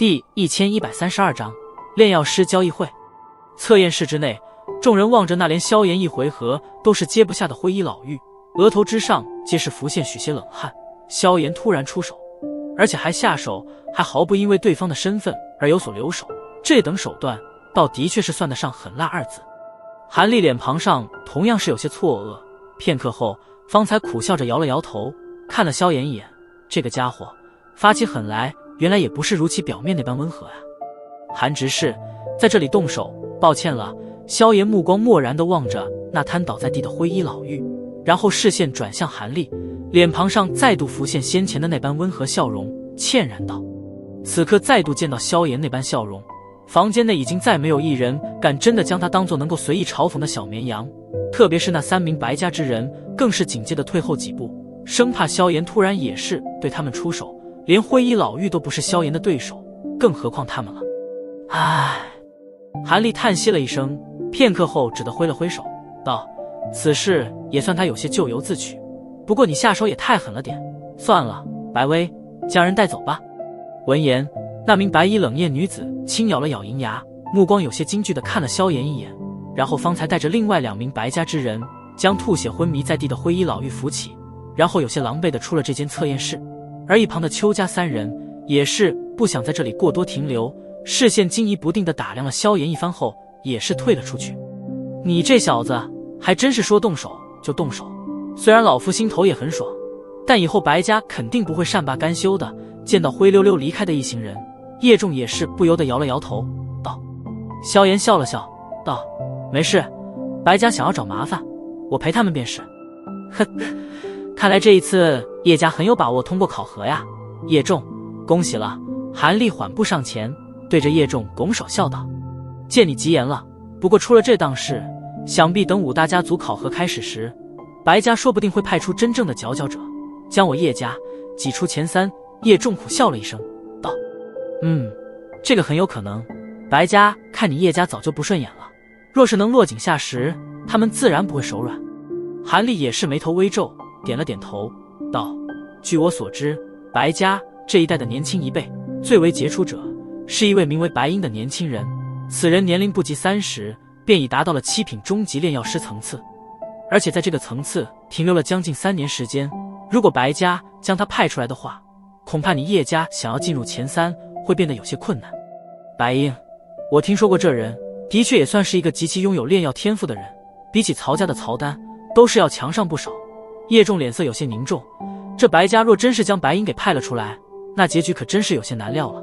第1132章炼药师交易会。测验室之内，众人望着那连萧炎一回合都是接不下的灰衣老妪，额头之上皆是浮现许些冷汗。萧炎突然出手，而且还下手，还毫不因为对方的身份而有所留手，这等手段倒的确是算得上狠辣二字。韩立脸庞上同样是有些错愕，片刻后方才苦笑着摇了摇头，看了萧炎一眼，这个家伙发起狠来原来也不是如其表面那般温和啊。韩执事在这里动手，抱歉了。萧炎目光漠然地望着那瘫倒在地的灰衣老妪，然后视线转向韩立，脸庞上再度浮现先前的那般温和笑容，歉然道。此刻再度见到萧炎那般笑容，房间内已经再没有一人敢真的将他当作能够随意嘲讽的小绵羊，特别是那3名白家之人更是警戒地退后几步，生怕萧炎突然也是对他们出手。连灰衣老妪都不是萧炎的对手，更何况他们了。唉，韩立叹息了一声，片刻后只得挥了挥手道，此事也算他有些咎由自取，不过你下手也太狠了点，算了，白薇，将人带走吧。闻言，那名白衣冷艳女子轻咬了咬银牙，目光有些惊惧地看了萧炎一眼，然后方才带着另外2名白家之人将吐血昏迷在地的灰衣老妪扶起，然后有些狼狈地出了这间测验室。而一旁的邱家3人也是不想在这里过多停留，视线惊疑不定地打量了萧炎一番后，也是退了出去。你这小子还真是说动手就动手，虽然老夫心头也很爽，但以后白家肯定不会善罢甘休的。见到灰溜溜离开的一行人，叶仲也是不由得摇了摇头道。萧炎笑了笑道，没事，白家想要找麻烦，我陪他们便是。哼，看来这一次叶家很有把握通过考核呀。叶仲，恭喜了。韩立缓步上前，对着叶仲拱手笑道，见你吉言了，不过出了这档事，想必等5大家族考核开始时，白家说不定会派出真正的佼佼者，将我叶家挤出前3。叶仲苦笑了一声道，这个很有可能，白家看你叶家早就不顺眼了，若是能落井下石，他们自然不会手软。韩立也是眉头微皱，点了点头道，据我所知，白家这一代的年轻一辈最为杰出者是一位名为白鹰的年轻人，此人年龄不及30，便已达到了7品中级炼药师层次，而且在这个层次停留了将近3年时间。如果白家将他派出来的话，恐怕你叶家想要进入前3会变得有些困难。白鹰，我听说过这人，的确也算是一个极其拥有炼药天赋的人，比起曹家的曹丹都是要强上不少。叶仲脸色有些凝重，这白家若真是将白鹰给派了出来，那结局可真是有些难料了。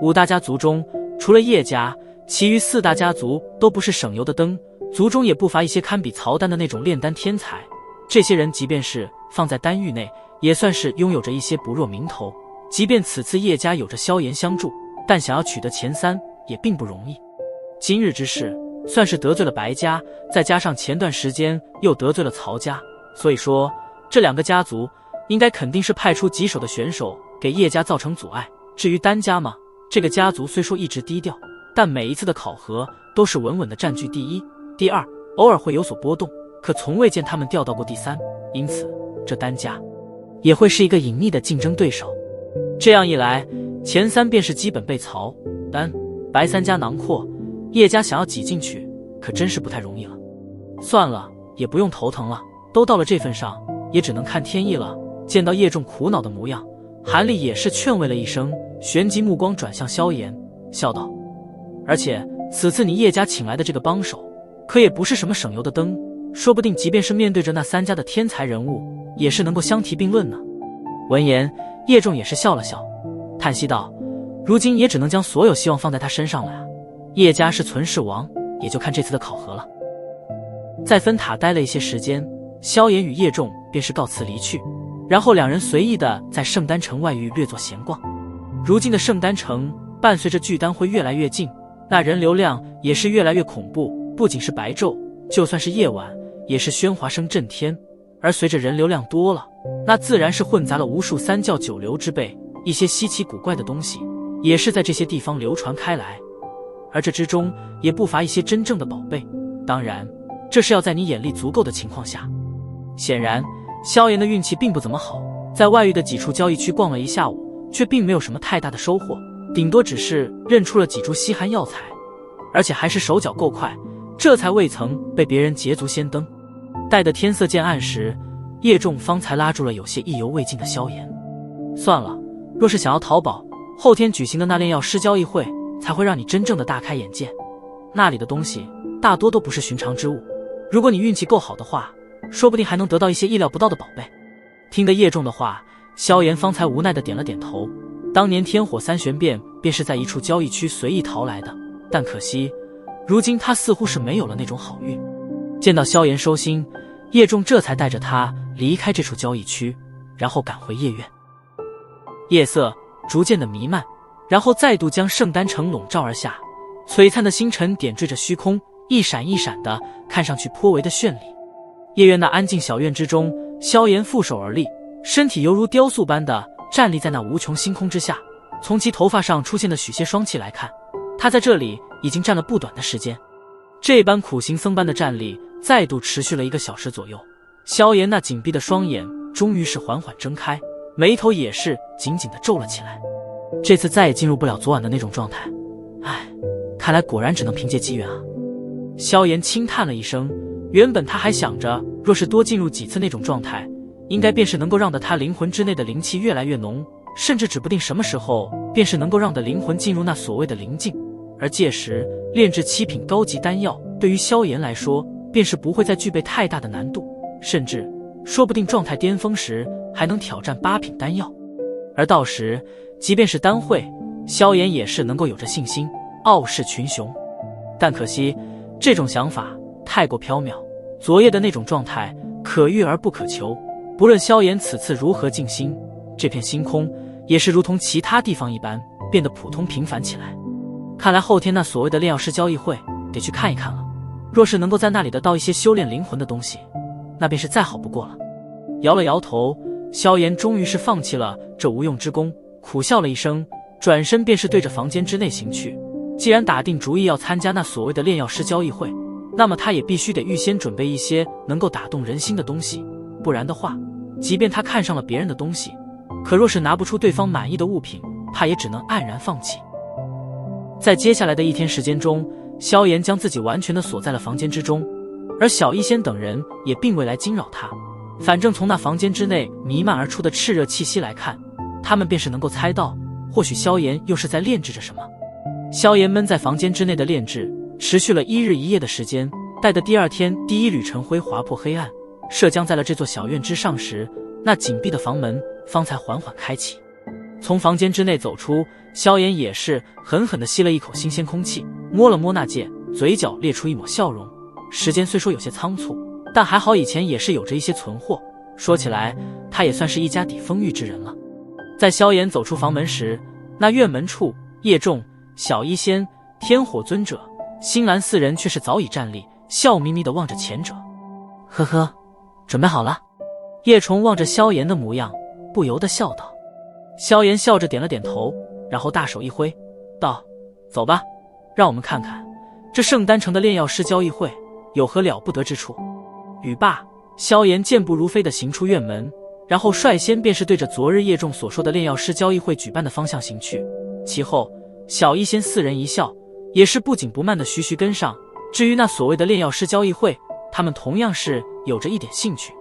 5大家族中除了叶家，其余4大家族都不是省油的灯，族中也不乏一些堪比曹丹的那种炼丹天才，这些人即便是放在丹域内，也算是拥有着一些不弱名头。即便此次叶家有着萧炎相助，但想要取得前3也并不容易。今日之事算是得罪了白家，再加上前段时间又得罪了曹家，所以说这2个家族应该肯定是派出棘手的选手给叶家造成阻碍。至于丹家嘛，这个家族虽说一直低调，但每一次的考核都是稳稳的占据第1、第2，偶尔会有所波动，可从未见他们掉到过第3，因此这丹家也会是一个隐秘的竞争对手。这样一来，前3便是基本被曹、丹、白3家囊括，叶家想要挤进去可真是不太容易了。算了，也不用头疼了，都到了这份上，也只能看天意了。见到叶仲苦恼的模样，韩立也是劝慰了一声，旋即目光转向萧炎，笑道，而且此次你叶家请来的这个帮手可也不是什么省油的灯，说不定即便是面对着那3家的天才人物，也是能够相提并论呢。闻言，叶仲也是笑了笑，叹息道，如今也只能将所有希望放在他身上了啊。叶家是存是亡，也就看这次的考核了。在分塔待了一些时间，萧炎与叶仲便是告辞离去，然后2人随意的在圣丹城外域略作闲逛。如今的圣丹城伴随着聚丹会越来越近，那人流量也是越来越恐怖，不仅是白昼，就算是夜晚也是喧哗声震天。而随着人流量多了，那自然是混杂了无数3教9流之辈，一些稀奇古怪的东西也是在这些地方流传开来，而这之中也不乏一些真正的宝贝，当然这是要在你眼力足够的情况下。显然萧炎的运气并不怎么好，在外域的几处交易区逛了一下午，却并没有什么太大的收获，顶多只是认出了几株稀罕药材，而且还是手脚够快，这才未曾被别人捷足先登。待得天色渐暗时，叶仲方才拉住了有些意犹未尽的萧炎。算了，若是想要淘宝，后天举行的那炼药师交易会才会让你真正的大开眼界。那里的东西大多都不是寻常之物，如果你运气够好的话，说不定还能得到一些意料不到的宝贝。听得叶仲的话，萧炎方才无奈地点了点头。当年天火三玄变便是在一处交易区随意淘来的，但可惜如今他似乎是没有了那种好运。见到萧炎收心，叶仲这才带着他离开这处交易区，然后赶回夜院。夜色逐渐的弥漫，然后再度将圣丹城笼罩而下，璀璨的星辰点缀着虚空，一闪一闪的，看上去颇为的绚丽。夜院那安静小院之中，萧炎负手而立，身体犹如雕塑般的站立在那无穷星空之下。从其头发上出现的许些霜气来看，他在这里已经站了不短的时间。这般苦行僧般的站立再度持续了1个小时左右，萧炎那紧闭的双眼终于是缓缓睁开，眉头也是紧紧地皱了起来。这次再也进入不了昨晚的那种状态，唉，看来果然只能凭借机缘啊。萧炎轻叹了一声，原本他还想着，若是多进入几次那种状态，应该便是能够让得他灵魂之内的灵气越来越浓，甚至指不定什么时候便是能够让的灵魂进入那所谓的灵境，而届时炼制7品高级丹药对于萧炎来说便是不会再具备太大的难度，甚至说不定状态巅峰时还能挑战8品丹药。而到时即便是丹会，萧炎也是能够有着信心傲视群雄。但可惜这种想法太过缥缈，昨夜的那种状态可遇而不可求，不论萧炎此次如何静心，这片星空也是如同其他地方一般变得普通平凡起来。看来后天那所谓的炼药师交易会得去看一看了，若是能够在那里得到一些修炼灵魂的东西，那便是再好不过了。摇了摇头，萧炎终于是放弃了这无用之功，苦笑了一声，转身便是对着房间之内行去。既然打定主意要参加那所谓的炼药师交易会，那么他也必须得预先准备一些能够打动人心的东西，不然的话，即便他看上了别人的东西，可若是拿不出对方满意的物品，怕也只能黯然放弃。在接下来的1天时间中，萧炎将自己完全的锁在了房间之中，而小医仙等人也并未来惊扰他。反正从那房间之内弥漫而出的炽热气息来看，他们便是能够猜到，或许萧炎又是在炼制着什么。萧炎闷在房间之内的炼制持续了1日1夜的时间，待得第2天第一缕晨辉划破黑暗，射将在了这座小院之上时，那紧闭的房门方才缓缓开启。从房间之内走出，萧炎也是狠狠地吸了一口新鲜空气，摸了摸那戒，嘴角咧出一抹笑容。时间虽说有些仓促，但还好以前也是有着一些存货，说起来他也算是一家底丰裕之人了。在萧炎走出房门时，那院门处叶仲、小医仙、天火尊者、星兰4人却是早已站立，笑眯眯地望着前者。呵呵，准备好了？叶虫望着萧炎的模样，不由得笑道。萧炎笑着点了点头，然后大手一挥，道：走吧，让我们看看这圣丹城的炼药师交易会有何了不得之处。语罢，萧炎健步如飞地行出院门，然后率先便是对着昨日叶仲所说的炼药师交易会举办的方向行去。其后小医仙4人一笑，也是不紧不慢地徐徐跟上。至于那所谓的炼药师交易会，他们同样是有着一点兴趣。